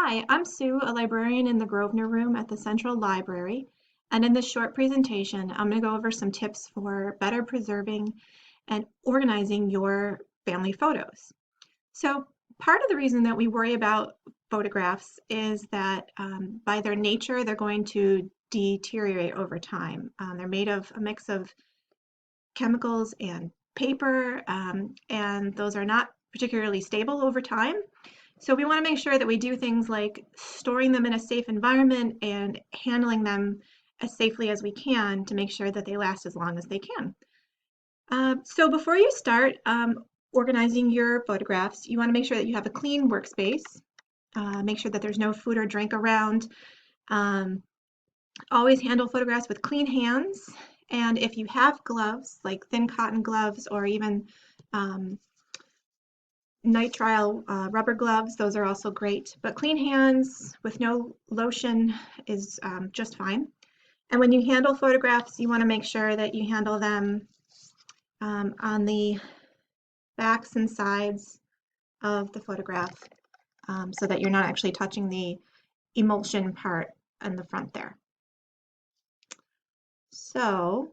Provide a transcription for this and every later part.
Hi, I'm Sue, a librarian in the Grosvenor Room at the Central Library, and in this short presentation, I'm going to go over some tips for better preserving and organizing your family photos. So part of the reason that we worry about photographs is that by their nature, they're going to deteriorate over time. They're made of a mix of chemicals and paper, and those are not particularly stable over time. So we want to make sure that we do things like storing them in a safe environment and handling them as safely as we can to make sure that they last as long as they can. So before you start organizing your photographs, you want to make sure that you have a clean workspace. Make sure that there's no food or drink around. Um, Always handle photographs with clean hands. And if you have gloves, like thin cotton gloves or even nitrile rubber gloves, those are also great. But clean hands with no lotion is just fine. And when you handle photographs, you want to make sure that you handle them on the backs and sides of the photograph so that you're not actually touching the emulsion part in the front there. So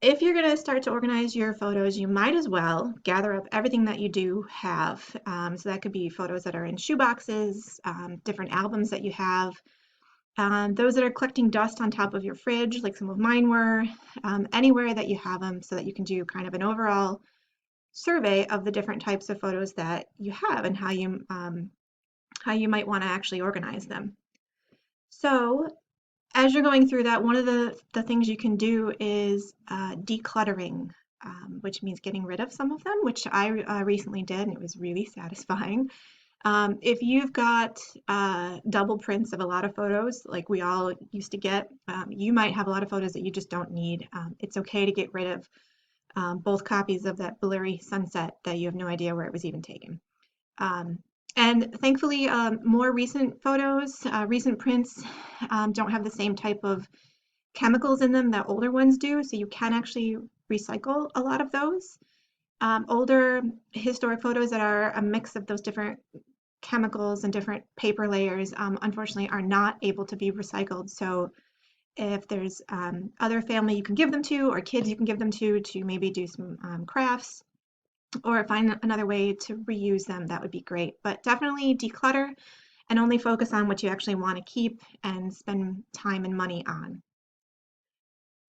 if you're going to start to organize your photos, you might as well gather up everything that you do have. So that could be photos that are in shoe boxes, different albums that you have, those that are collecting dust on top of your fridge, like some of mine were, anywhere that you have them so that you can do kind of an overall survey of the different types of photos that you have and how you might want to actually organize them. So as you're going through that, one of the things you can do is decluttering, which means getting rid of some of them, which I recently did, and it was really satisfying. If you've got double prints of a lot of photos, like we all used to get, you might have a lot of photos that you just don't need. It's okay to get rid of both copies of that blurry sunset that you have no idea where it was even taken. And thankfully, more recent photos, recent prints don't have the same type of chemicals in them that older ones do, so you can actually recycle a lot of those. Older historic photos that are a mix of those different chemicals and different paper layers, unfortunately, are not able to be recycled. So if there's other family you can give them to, or kids you can give them to maybe do some crafts, or find another way to reuse them, that would be great. But definitely declutter and only focus on what you actually want to keep and spend time and money on.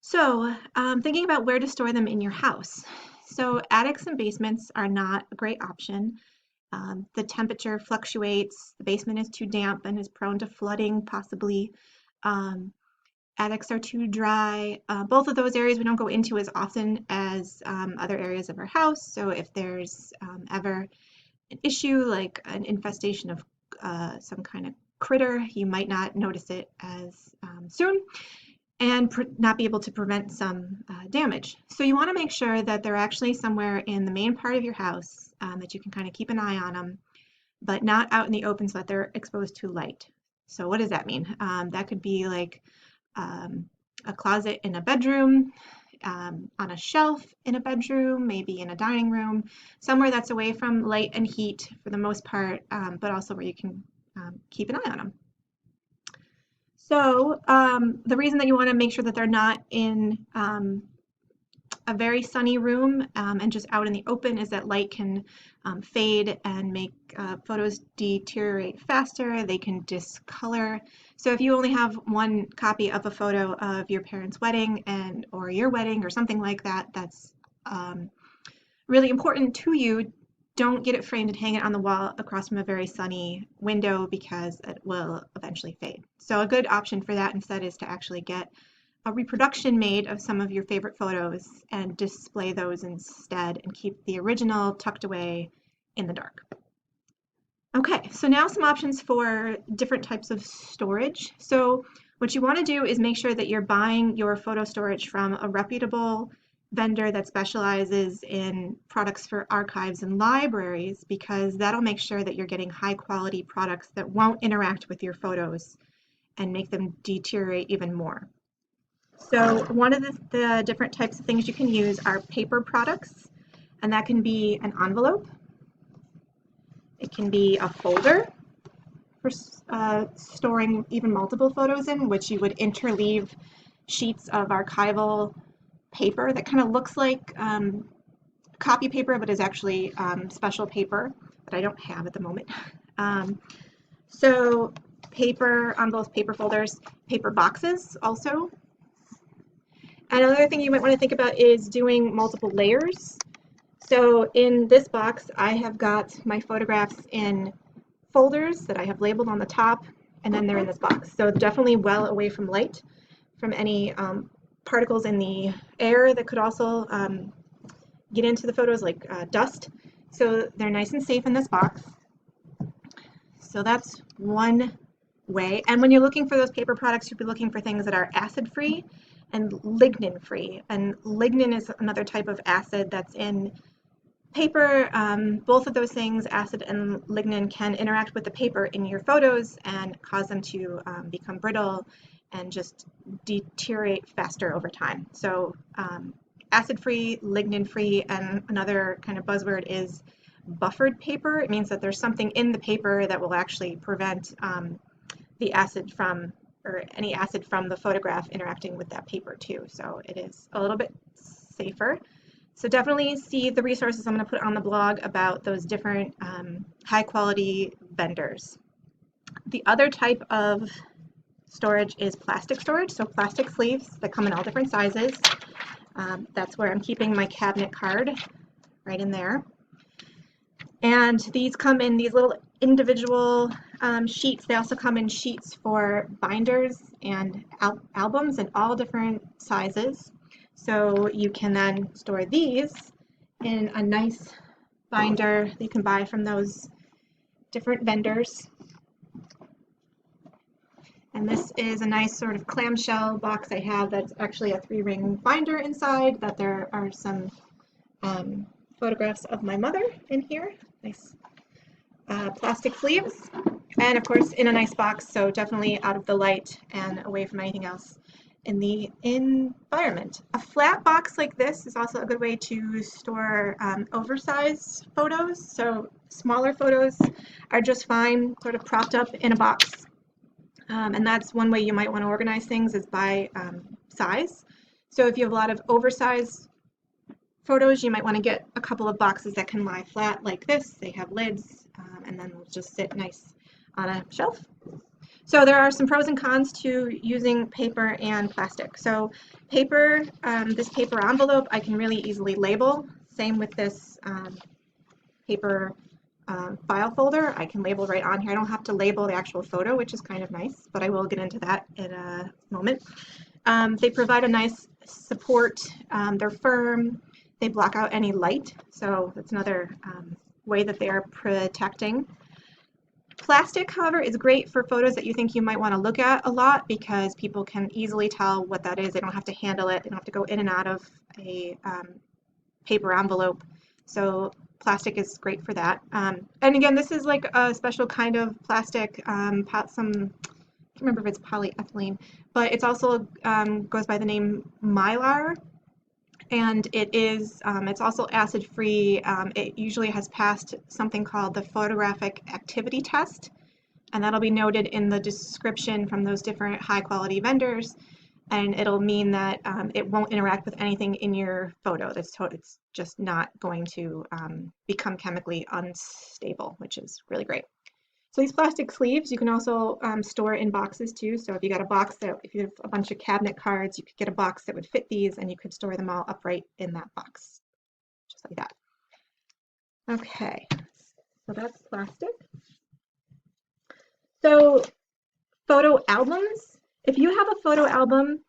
So thinking about where to store them in your house. So attics and basements are not a great option. The temperature fluctuates, the basement is too damp and is prone to flooding possibly. Attics are too dry. Both of those areas we don't go into as often as other areas of our house. So if there's ever an issue like an infestation of some kind of critter, you might not notice it as soon and not be able to prevent some damage. So you want to make sure that they're actually somewhere in the main part of your house that you can kind of keep an eye on them, but not out in the open so that they're exposed to light. So what does that mean? That could be like a closet in a bedroom, on a shelf in a bedroom, maybe in a dining room, somewhere that's away from light and heat for the most part, but also where you can keep an eye on them. So the reason that you want to make sure that they're not in a very sunny room and just out in the open is that light can fade and make photos deteriorate faster. They can discolor. So if you only have one copy of a photo of your parents' wedding or your wedding or something like that, that's really important to you, don't get it framed and hang it on the wall across from a very sunny window because it will eventually fade. So a good option for that instead is to actually get a reproduction made of some of your favorite photos and display those instead and keep the original tucked away in the dark. Okay, so now some options for different types of storage. So what you want to do is make sure that you're buying your photo storage from a reputable vendor that specializes in products for archives and libraries, because that'll make sure that you're getting high quality products that won't interact with your photos and make them deteriorate even more. So one of the different types of things you can use are paper products, and that can be an envelope, it can be a folder, for storing even multiple photos in, which you would interleave sheets of archival paper that kind of looks like copy paper, but is actually special paper that I don't have at the moment. So paper, envelopes, paper folders, paper boxes also. Another thing you might want to think about is doing multiple layers. So in this box, I have got my photographs in folders that I have labeled on the top, and then they're in this box. So definitely well away from light, from any particles in the air that could also get into the photos, like dust. So they're nice and safe in this box. So that's one way. And when you're looking for those paper products, you'll be looking for things that are acid-free and lignin-free. And lignin is another type of acid that's in paper. Both of those things, acid and lignin, can interact with the paper in your photos and cause them to become brittle and just deteriorate faster over time. So acid-free, lignin-free, and another kind of buzzword is buffered paper. It means that there's something in the paper that will actually prevent the acid from, or any acid from the photograph interacting with that paper too. So it is a little bit safer. So definitely see the resources I'm going to put on the blog about those different high quality vendors. The other type of storage is plastic storage, so plastic sleeves that come in all different sizes. That's where I'm keeping my cabinet card, right in there. And these come in these little individual sheets. They also come in sheets for binders and albums in all different sizes. So you can then store these in a nice binder that you can buy from those different vendors. And this is a nice sort of clamshell box I have that's actually a 3-ring binder inside, that there are some photographs of my mother in here. Nice plastic sleeves. And of course in a nice box, so definitely out of the light and away from anything else in the environment. A flat box like this is also a good way to store oversized photos. So smaller photos are just fine, sort of propped up in a box. And that's one way you might want to organize things, is by size. So if you have a lot of oversized photos, you might want to get a couple of boxes that can lie flat like this. They have lids, and then they'll just sit nice on a shelf. So there are some pros and cons to using paper and plastic. So paper, this paper envelope, I can really easily label. Same with this paper file folder. I can label right on here. I don't have to label the actual photo, which is kind of nice, but I will get into that in a moment. They provide a nice support. They're firm. They block out any light, so that's another way that they are protecting. Plastic, however, is great for photos that you think you might want to look at a lot, because people can easily tell what that is. They don't have to handle it. They don't have to go in and out of a paper envelope. So plastic is great for that. And again, this is like a special kind of plastic, I can't remember if it's polyethylene, but it's also goes by the name Mylar. And it is, it's also acid-free. It usually has passed something called the photographic activity test, and that'll be noted in the description from those different high-quality vendors, and it'll mean that it won't interact with anything in your photo. It's just not going to become chemically unstable, which is really great. So these plastic sleeves you can also store in boxes too. So if you got a box that, if you have a bunch of cabinet cards, you could get a box that would fit these, and you could store them all upright in that box, just like that. Okay, so that's plastic. So photo albums. If you have a photo album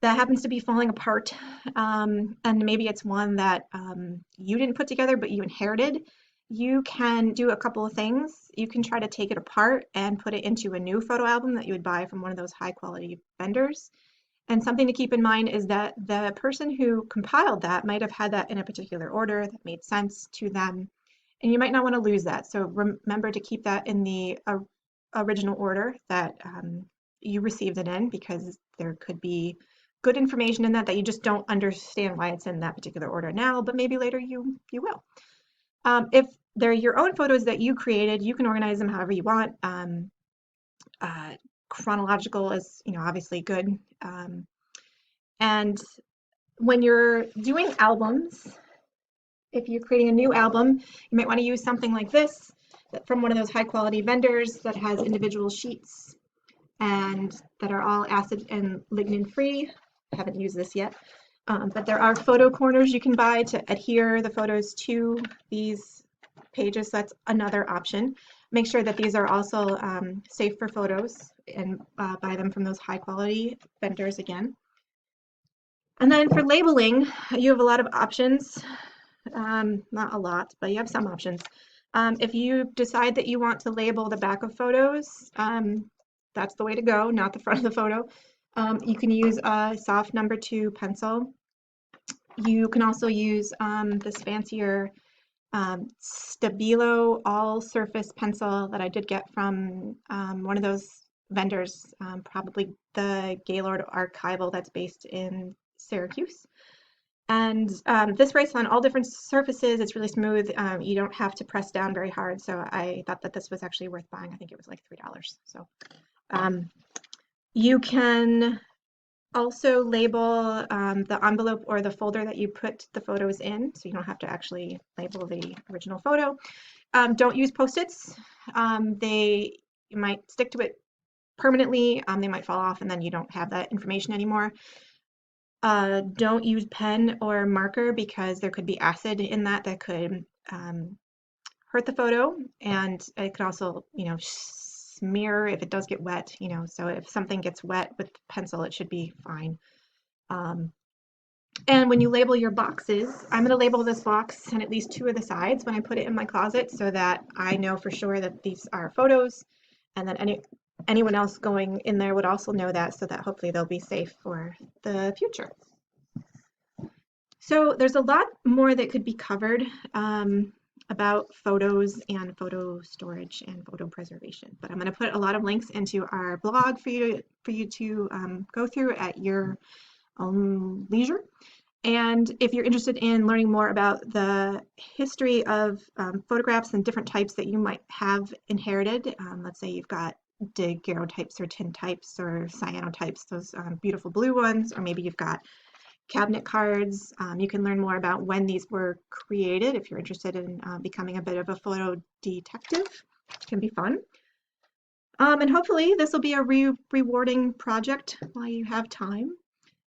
that happens to be falling apart, and maybe it's one that you didn't put together but you inherited, you can do a couple of things. You can try to take it apart and put it into a new photo album that you would buy from one of those high quality vendors. And something to keep in mind is that the person who compiled that might have had that in a particular order that made sense to them, and you might not want to lose that. So remember to keep that in the original order that you received it in, because there could be good information in that that you just don't understand why it's in that particular order now, but maybe later you will. If they're your own photos that you created, you can organize them however you want. chronological is, obviously good. And when you're doing albums, if you're creating a new album, you might want to use something like this from one of those high quality vendors that has individual sheets and that are all acid and lignin free. I haven't used this yet, but there are photo corners you can buy to adhere the photos to these pages. So that's another option. Make sure that these are also safe for photos, and buy them from those high quality vendors again. And then for labeling, you have a lot of options. Not a lot, but you have some options. If you decide that you want to label the back of photos, that's the way to go, not the front of the photo. You can use a soft number 2 pencil. You can also use this fancier Stabilo all surface pencil that I did get from one of those vendors, probably the Gaylord Archival that's based in Syracuse. And this writes on all different surfaces. It's really smooth. You don't have to press down very hard. So I thought that this was actually worth buying. I think it was like $3. So you can also label the envelope or the folder that you put the photos in. So you don't have to actually label the original photo. Don't use Post-its. You might stick to it permanently. They might fall off and then you don't have that information anymore. Don't use pen or marker because there could be acid in that could hurt the photo, and it could also, smear if it does get wet, so if something gets wet with pencil, it should be fine. And when you label your boxes, I'm going to label this box and at least 2 of the sides when I put it in my closet so that I know for sure that these are photos, and then anyone else going in there would also know that, so that hopefully they'll be safe for the future. So there's a lot more that could be covered about photos and photo storage and photo preservation, but I'm going to put a lot of links into our blog for you to go through at your own leisure. And if you're interested in learning more about the history of photographs and different types that you might have inherited, let's say you've got daguerreotypes or tintypes or cyanotypes, those beautiful blue ones, or maybe you've got cabinet cards. You can learn more about when these were created if you're interested in becoming a bit of a photo detective, which can be fun. And hopefully this will be a rewarding project while you have time.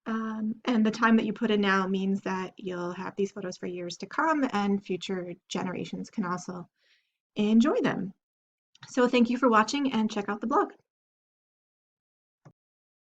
And the time that you put in now means that you'll have these photos for years to come, and future generations can also enjoy them. So thank you for watching, and check out the blog.